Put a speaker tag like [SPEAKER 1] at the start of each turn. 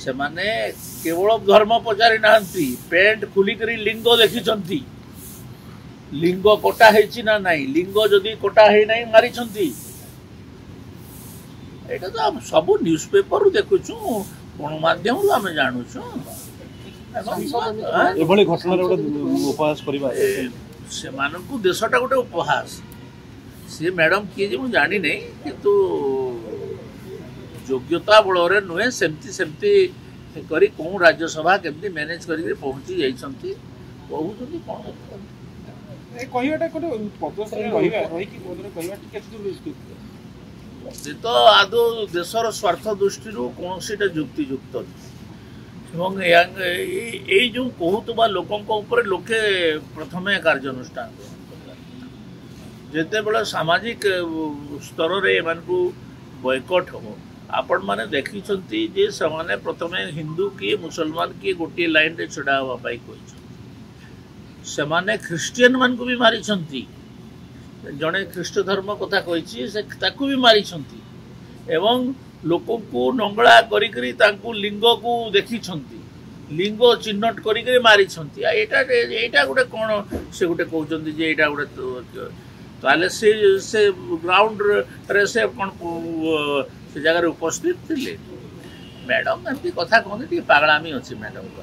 [SPEAKER 1] से माने केवल धर्म पचारि नाहंती पेंट खुलिकरी लिंग देखिछंती लिंग कोटा हेछि ना नाही लिंग जदि कोटा हे नाही मारिछंती एटा तो हम सब न्यूज पेपर देखुछु गणमाध्यम आम जानूछु
[SPEAKER 2] एभली घटना उपहास करबा
[SPEAKER 1] से मानकु देशटा गोटे उपहास सी मैडम किए जे मु जानी नहीं किंतु योग्यता बल नुहे सेमती सेमती करी कौन राज्यसभा केमती मैनेज करके पहुंची जाइछंती कहउछंती कोन
[SPEAKER 3] कहिबाटा कोन पदस्थान रहिबा रही कि पदरे कहिबा केते दूर
[SPEAKER 1] से तो आदो देशर स्वार्थ दृष्टि कौन सीटा युक्तियुक्त यही जो कहूबा लोकों लोके प्रथमे कार्यानुष्ठान जिते बड़े सामाजिक स्तर में बयकट हम आपण मैंने देखी जे से प्रथमे हिंदू किए मुसलमान किए गोटे लाइन रे छड़ा हाँपाई से माने ख्रीस्टियन मान को भी मारी जड़े ख्रीष्ट धर्म कथा कही भी मारी एवं लोक को नंगला करी लिंग को देखी लिंग चिन्हट करी मारी यहाँ गोटे कौन से गोटे कहते जे यहाँ गोटे ताले से ग्राउंड रे से कौन से जगह उपस्थित थे मैडम एमती कथा कहते पागलामी अच्छी मैडम।